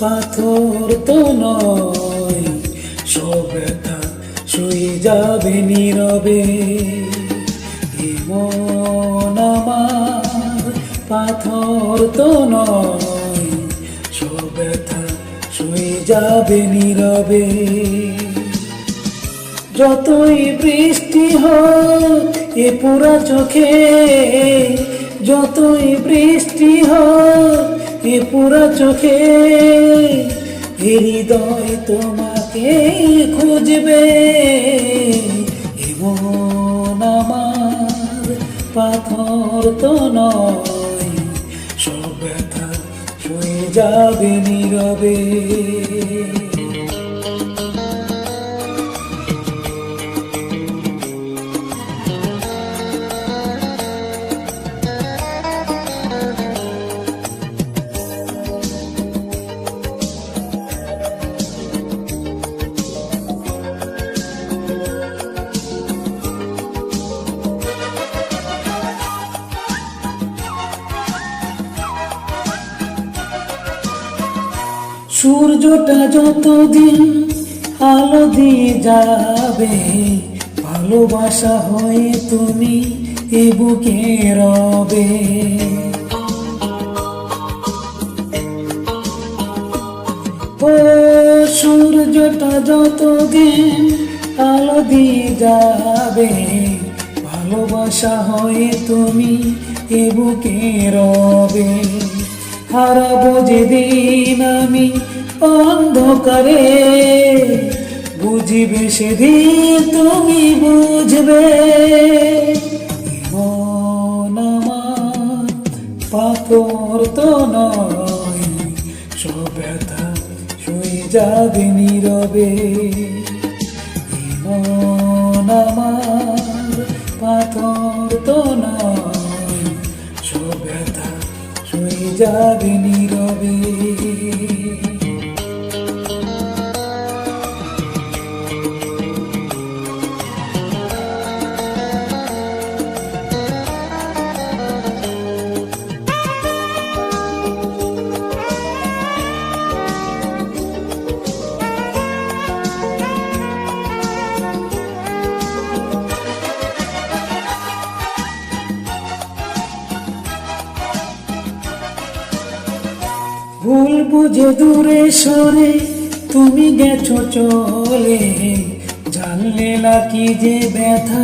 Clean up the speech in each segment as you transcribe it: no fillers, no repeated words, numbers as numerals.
পাথর তো নয়, সব ব্যথা শুয়ে যাবে নীরবে। এ মন আমার পাথর তো নয়, সব ব্যথা শুয়ে যাবে নীরবে। যতই বৃষ্টি হোক এ পোড়া চোখে, যতই বৃষ্টি হোক এ পোড়া চোখে, এ হৃদয় তোমাকে খুঁজবে। এ মন আমার পাথর তো নয়, সব ব্যথা শুয়ে যাবে নীরবে। সূর্যটা যতদিন আলো দিয়ে যাবে, ভালোবাসা হয়ে তুমি এ বুকে রবে। ও সূর্যটা যতদিন আলো দিয়ে যাবে, ভালোবাসা হয়ে তুমি এ বুকে রবে। হারাবো যেদিন আমি অন্ধকারে, বুঝবে সেদিন তুমি বুঝবে। মন আমার পাথর তো নয়, সব ব্যথা শুয়ে যাবে নীরবে। মন আমার পাথর তো নয়, সব ব্যথা শুয়ে যাবে নীরবে। ভুল বুঝে দূরে সরে তুমি গেছো চলে, জানলে না কি যে ব্যথা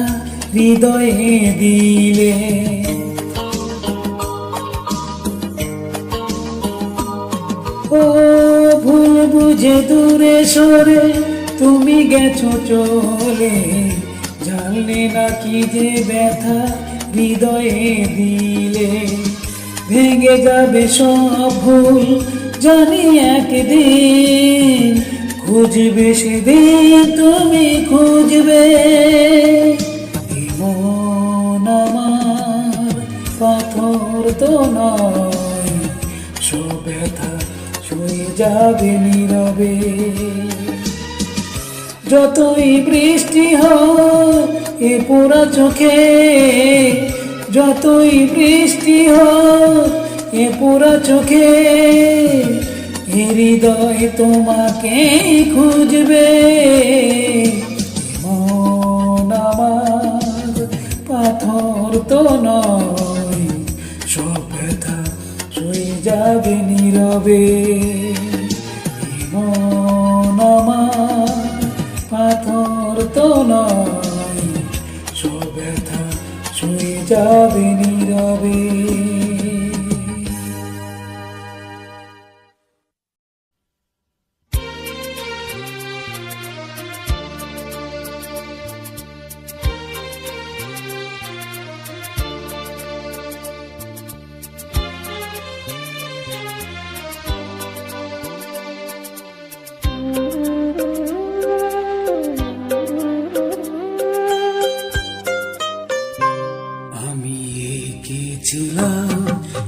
হৃদয়ে দিলে। ও ভুল বুঝে দূরে সরে তুমি গেছো চলে, জানলে না কি যে ব্যথা হৃদয়ে দিলে। ভেঙে যাবে সব ভুল জানি একদিন, খুঁজবে সেদিন তুমি খুঁজবে। মন আমার পাথর তো নয়, সব ব্যথা শুয়ে যাবে নীরবে। যতই বৃষ্টি হোক এ পোড়া চোখে, যতই বৃষ্টি হোক এ পোড়া চোখে, এ হৃদয় তোমাকে খুঁজবে। মন আমার পাথর তো নয়, সব ব্যথা শুয়ে যাবে নীরবে। মন আমার পাথর তো নয়, সব ব্যথা শুয়ে যাবে নীরবে।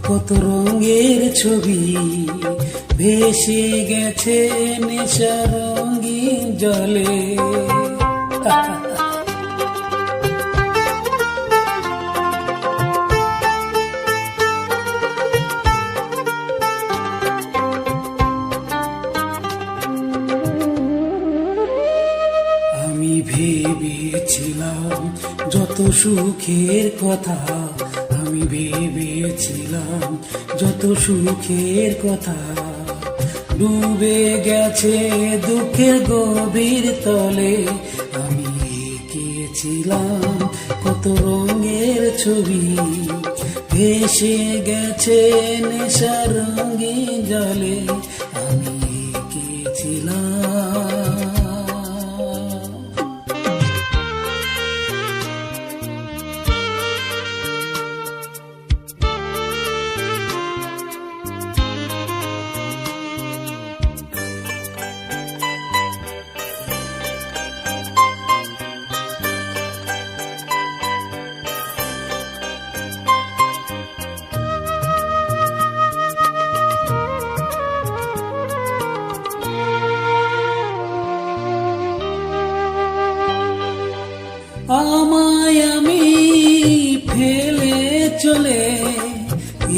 কত রঙের ছবি ভেসে গেছে নেশা রঙিন জলে। যত সুখের কথা আমি ভেবেছিলাম, যত সুখের কথা ডুবে গেছে দুঃখের গভীর তলে। আমি এঁকেছিলাম কত রঙের ছবি, ভেসে গেছে নেশার রঙিন জলে। আমি এঁকেছিলাম। আমায় আমি ফেলে চলে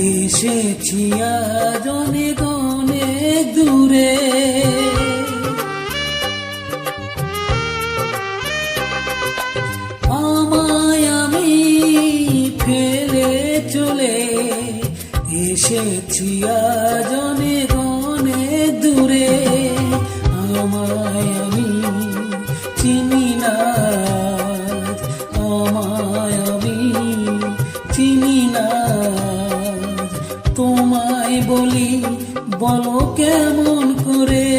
এসেছি আজ অনেক অনেক দূরে। আমায় আমি ফেলে চলে এসেছি আজ অনেক অনেক দূরে। আমায় আমি চিনি না, চিনি না। তোমায় বলি বলো কেমন করে,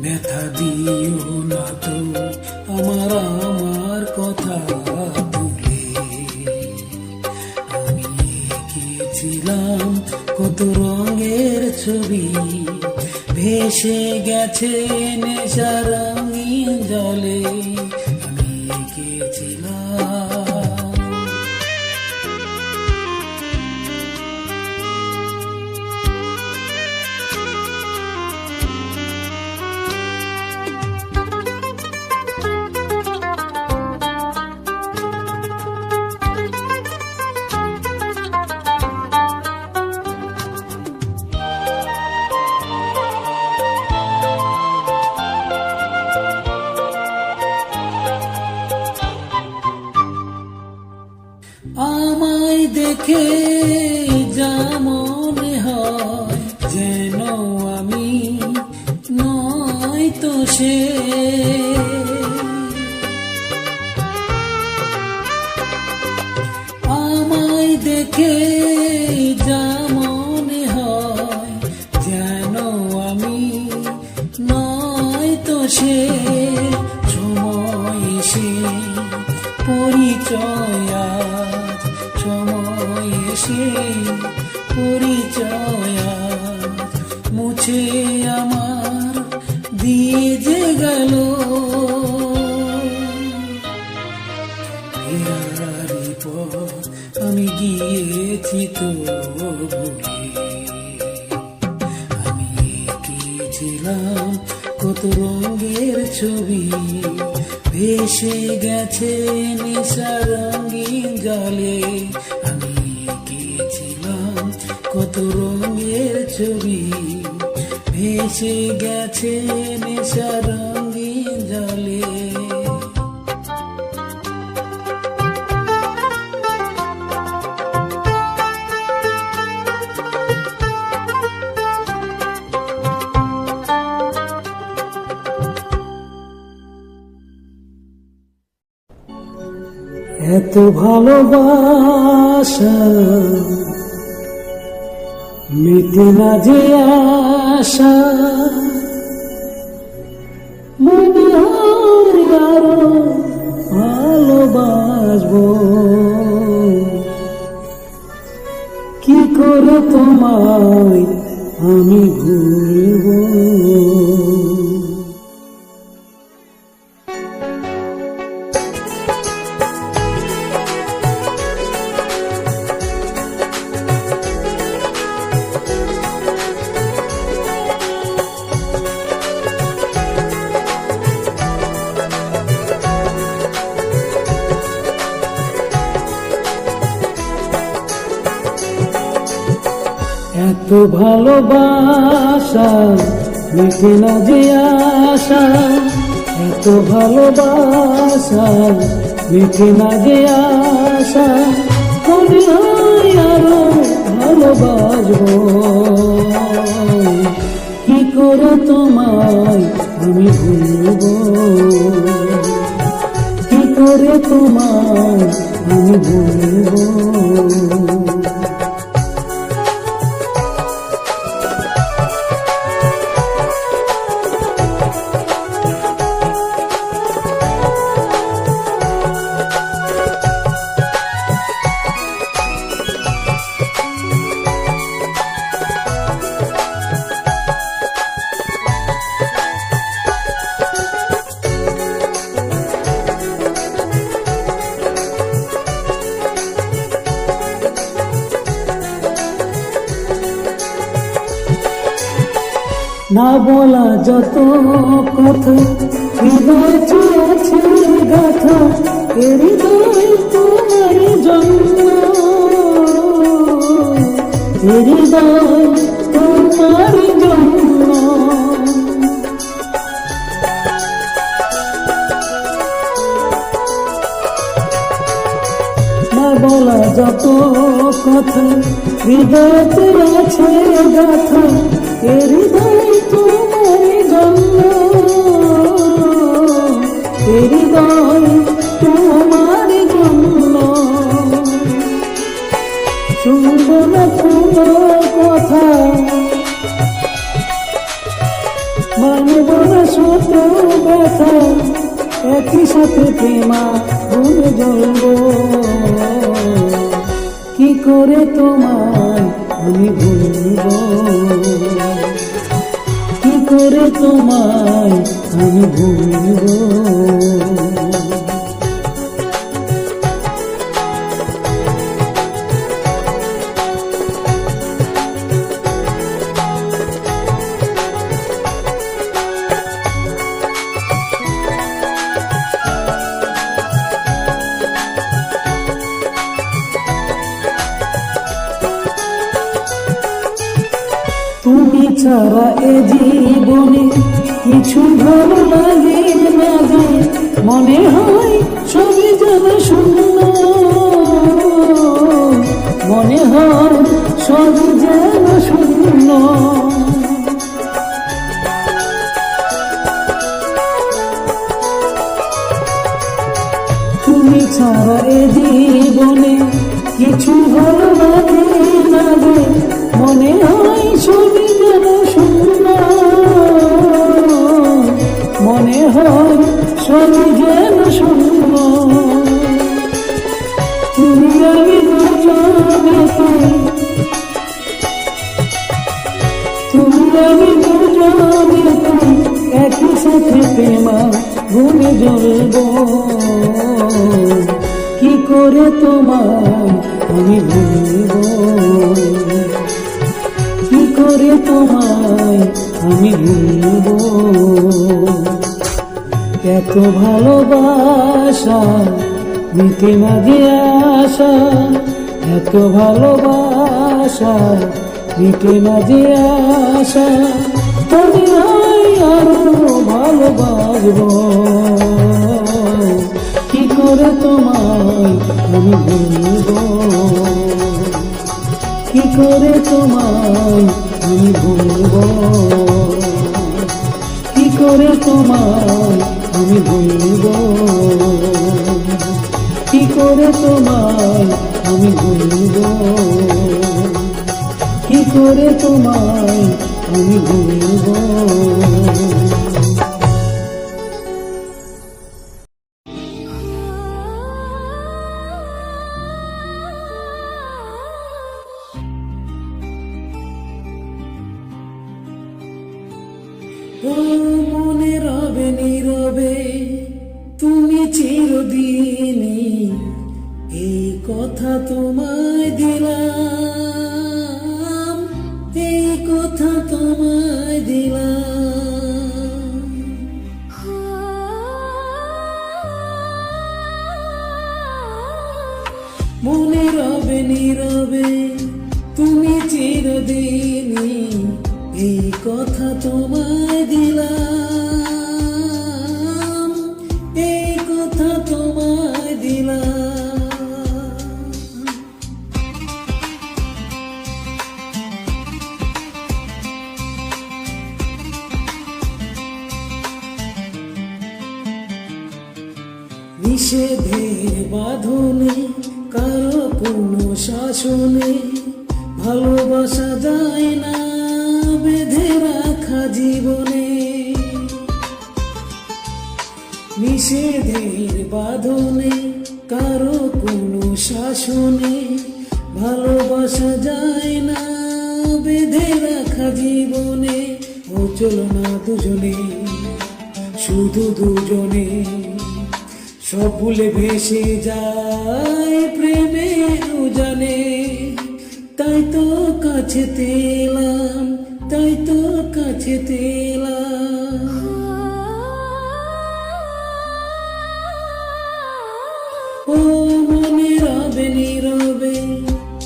ব্যথা দিও না তো আমার কথা ভুলে। আমি এঁকেছিলাম কত রঙের ছবি, ভেসে গেছে নেশা রঙিন জলে। আমি এঁকেছিলাম। আমায় দেখে যা মনে হয় যেন আমি নয় তো সে। আমায় দেখে যা মনে হয় যেন আমি নয় তো সে। সময় এসে পরিচয়, সময় এসে পরিচয় মুছে আমার দিয়ে যে গেল। ফেরারি পথ আমি গিয়েছি তো ভুলে। আমি এঁকেছিলাম কত রঙের ছবি, ভেসে গেছে নেশা রঙিন জলে। আমি এঁকেছিলাম কত রঙের ছবি, ভেসে গেছে নেশা রঙিন জলে। এত ভালোবাসা মিটে না যে আশা, মনে হয় আরো ভালোবাসবো। কি করে তোমায় আমি ভুলবো। এত ভালোবাসা মিটে না যে আশা, এত ভালোবাসা মিটে না যে আশা, মনে হয় আরো ভালোবাসবো। কি করে তোমায় আমি ভুলবো, কি করে তোমায় আমি ভুলবো। না বলা যত কথা, হৃদয় ছুঁয়েছে গাথা, এ হৃদয় তোমার জন্য, এ হৃদয় তোমার জন্য। না বলা যত কথা, হৃদয় আছে গাথা, এ হৃদয় তোমার জন্য, এ হৃদয় তোমার জন্য। শুনবো না কোনো কথা, মানব না শত ব্যথা, একই সাথে প্রেমা ভুলে জ্বলবো। কি করে তোমায় আমি ভুলবো, কি করে তোমায় আমি ভুলবো। তুমি ছাড়া এ জীবনে কিছু ভালো লাগে না যে, মনে হয় সবই যেন শূন্য, মনে হয় সবই যেন শূন্য। তুমি ছাড়া এ জীবনে কিছু ভালো লাগে না যে, মনে হয় সবই যেন শূন্য, মনে হয় সবই যেন শূন্য। তুমি আমি দুজনেতে, তুমি আমি দুজনেতে একই সাথে প্রেমা ভুলে জ্বলবো। কি করে তোমায় আমি ভুলবো, কি করে তোমায় আমি ভুলবো। এত ভালোবাসা মিটে না যে আশা, এত ভালোবাসা মিটে না যে আশা, তবে আরো ভালোবাসবো। কি করে তোমায় আমি ভুলবো, কি করে তোমায় আমি ভুলবো, কি করে তোমায় আমি ভুলবো, কি করে তোমায় আমি ভুলবো, কি করে তোমায় আমি ভুলবো। মনে রবে নীরবে তুমি চিরদিনই, এই কথা তোমায় দিলাম, এই কথা তোমায় দিলাম। মনে রবে নীরবে তুমি চিরদিনই, এই কথা তোমায় দিলাম, এই কথা তোমায় দিলাম। নিষেধের বাঁধনে কারো কোনো শাসনে ভালোবাসা যায় না বেঁধে রাখা জীবনে। নিষেধের বাঁধনে কারো কোনো শাসনে ভালোবাসা যায় না বেঁধে রাখা জীবনে। ও চলো না দুজনে, শুধু দুজনে, সব ভুলে ভেসে যায় প্রেমের উজানে। তাই তো কাছে তেলাম, তাই তো কাছে তেলাম। ও মনে রবে নীরবে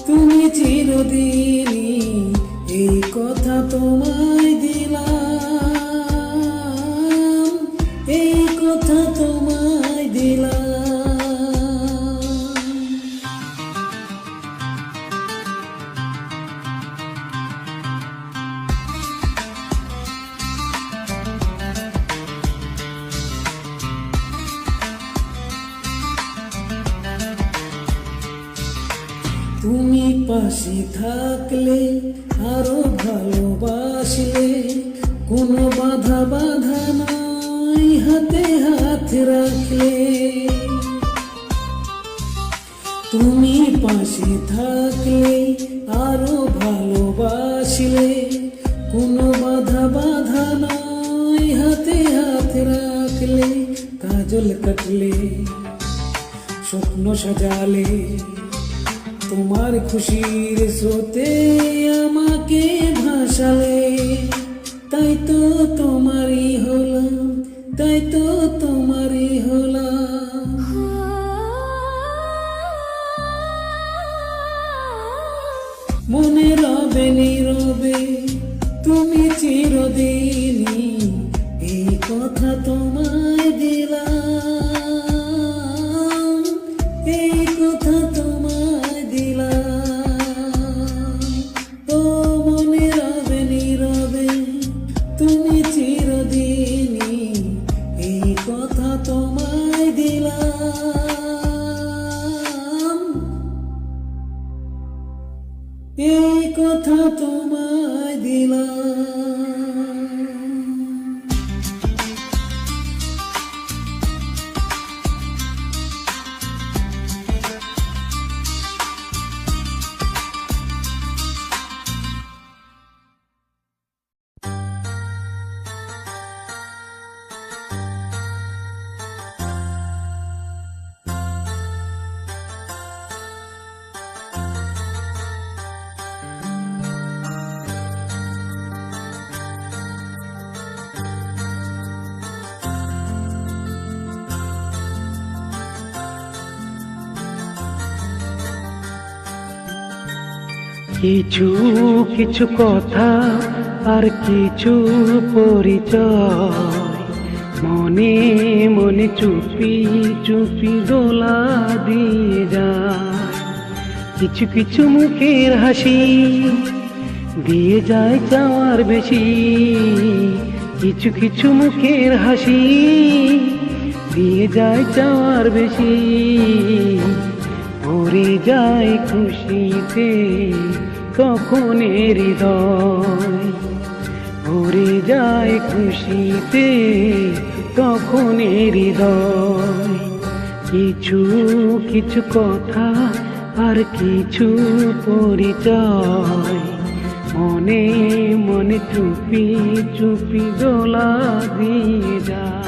তুমি চিরদিনই, এই কথা তোমায় দিলাম, এই কথা তোমায় দিলাম। তুমি পাশে থাকলে আরো ভালোবাসলে, কোনো বাধা বাধা নাই হাতে হাত রাখলে। তুমি পাশে থাকলে আরো ভালোবাসলে, কোনো বাধা বাধা নাই হাতে হাত রাখলে। কাজল কাটলে স্বপ্ন সাজালে, তোমার খুশির স্রোতে আমাকে ভাসালে। তাই তো তোমারই হলাম, তাই তো তোমারই হলাম। মনে রবে নীরবে তুমি চিরদিনই, এই কথা তোমায় দিলাম, এই কথা তোমায় দিলাম। ও মনে রবে নীরবে তুমি চিরদিনই, এই কথা তোমায় দিলাম, এই কথা তোমায় দিলাম। কিছু কিছু কথা আর কিছু পরিচয়, মনে মনে চুপি চুপি দোলা দিয়ে যায়। কিছু কিছু মুখের হাসি দিয়ে যায় চাওয়ার বেশি, কিছু কিছু মুখের হাসি দিয়ে যায় চাওয়ার বেশি। ভরে যায় খুশিতে তখন হৃদয়, ভরে যায় খুশিতে তখন হৃদয়। কিছু কিছু কথা আর কিছু পরিচয়, মনে মনে চুপি চুপি দোলা দিয়ে যায়।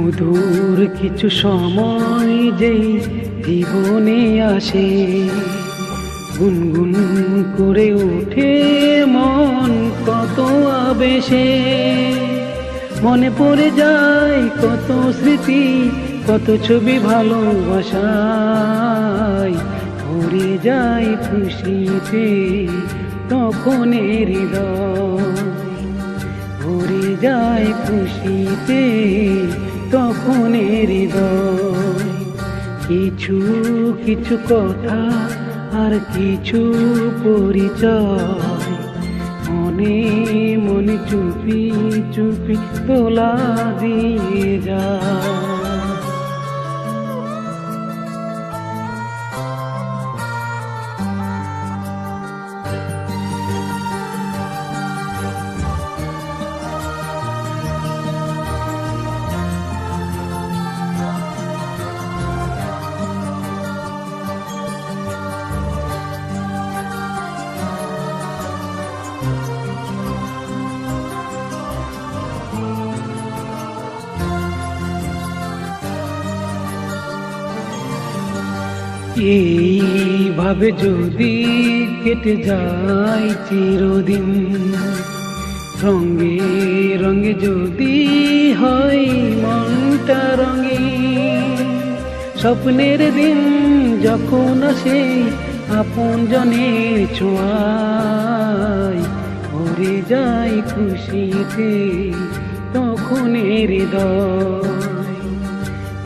মধুর কিছু সময় যেই জীবনে আসে, গুনগুন করে ওঠে মন কত আবেশে। মনে পড়ে যায় কত স্মৃতি, কত ছবি ভালোবাসায়, ভরে যায় খুশিতে তখন হৃদয়, ভরে যায় খুশিতে তখন হৃদয়। কিছু কিছু কথা আর কিছু পরিচয়, মনে মনে চুপি চুপি তোলা দিয়ে যায়। এইভাবে যদি কেটে যায় চিরদিন, রঙে রঙে যদি হয় মনটা রঙিন, স্বপ্নের দিন যখন আসে আপন জনের ছোঁয়ায়, ভরে যায় খুশিতে তখন হৃদয়,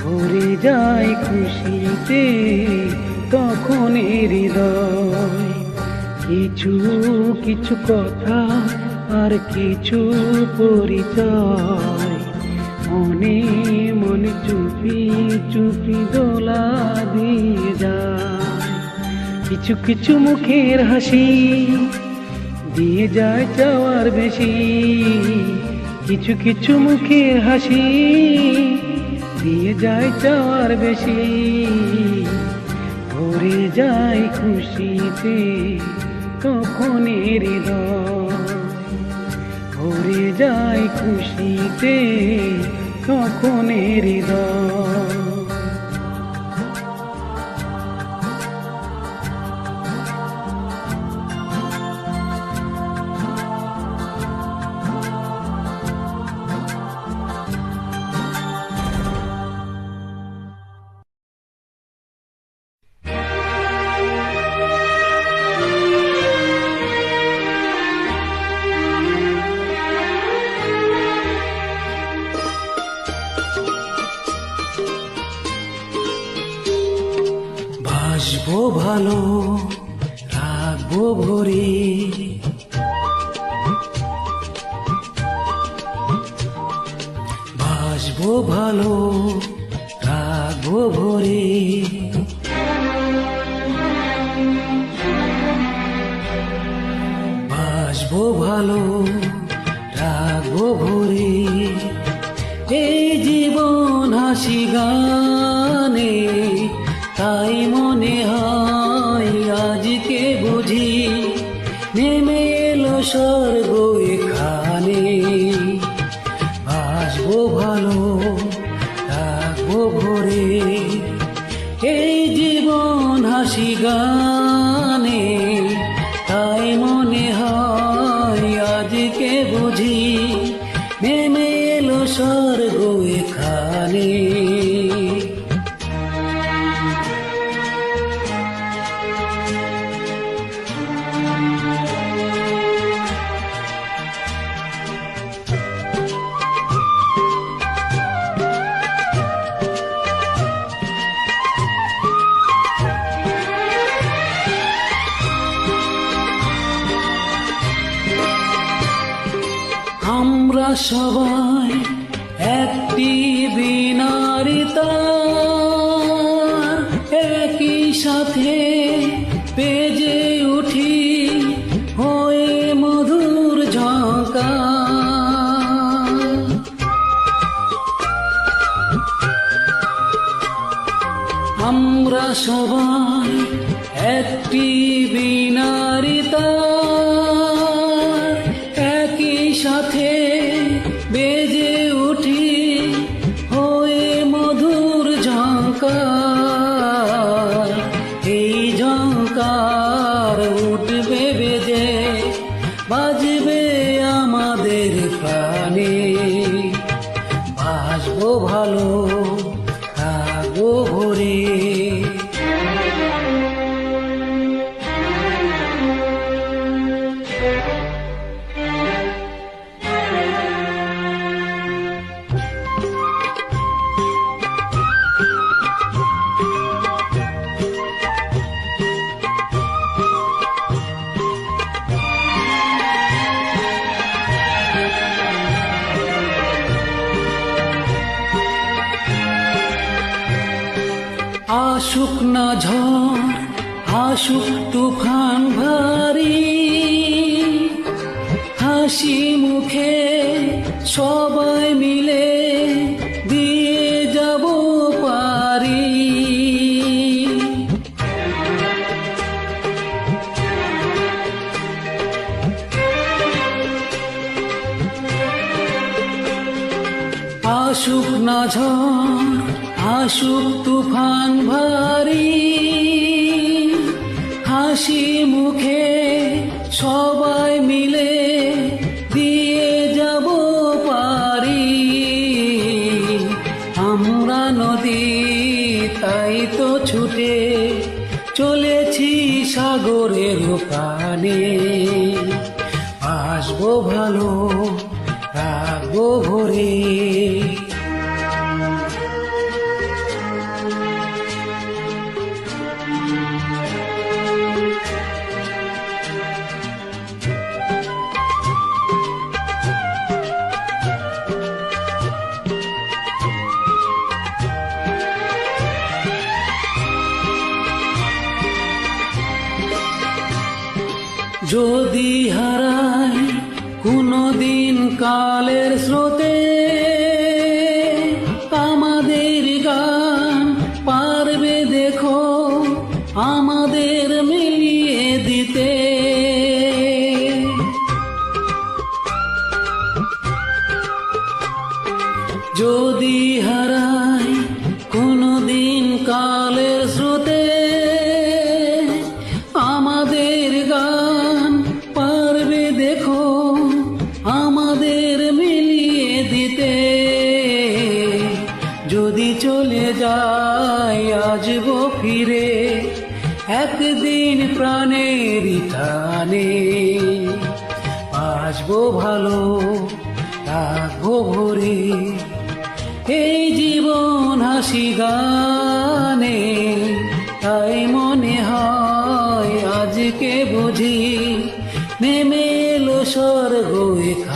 ভরে যায় খুশিতে তখন হৃদয়। কিছু কিছু কথা আর কিছু পরিচয়, মনে মনে চুপি চুপি দোলা দিয়ে যায়। কিছু কিছু মুখের হাসি দিয়ে যায় চাওয়ার বেশি, কিছু কিছু মুখের হাসি দিয়ে যায় চাওয়ার বেশি, ভরে যায় খুশিতে তখন হৃদয়, ভরে যায় খুশিতে তখন হৃদয়। বাসবো ভালো রাখবো ভরে, বাসবো ভালো রাখবো ভরে, বাসবো ভালো রাখবো ভরে। এই জীবন হাসি গানে তাই মনে হয় আজকে বুঝি নেমে এলো স্বর্গ এখানে। বাসবো ভালো রাখবো ভরে, এই জীবন হাসি গানে তাই মনে হয় আজকে বুঝি নেমে এলো স্বর্গ এখানে। আমরা সবাই একটি বীণারি তার, একই সাথে বেজে উঠি হয়ে মধুর ঝঙ্কার। আমরা সবাই একটি বীণারি তার, একই সাথে বেজে উঠি হয়ে ঝঙ্কার, এই ঝঙ্কার উঠবে বেজে, বাজবে আমাদের প্রাণে। বাসবো ভালো, থাকবো ভরে। আসুক না ঝড়, আসুক তুফান ভারী, হাসি মুখে সবাই মিলে দিয়ে যাব পারি। আসুক না ঝড়, আসুক তুফান ভারী, হাসি মুখে সবাই মিলে দিয়ে যাব পারি। আমরা নদী তাই তো ছুটে চলেছি সাগরের পানে। আসবো ভালো, রাখবো ভরে। যদি হারাই কোনদিন কালের স্রোতে, আমাদের গান পারবে দেখো আমাদের মিলিয়ে দিতে। যদি হারাই কোনদিন কালের স্রোতে, আমাদের গান পারবে দেখো আমাদের মিলিয়ে দিতে। যদি চলে যাই আসবো ফিরে একদিন প্রাণের টানে। আসবো ভালো, রাখবো ভরে, এই জীবন হাসি গানে। তাই মনে হয় আজকে বুঝি নেমে এলো স্বর্গ এখানে।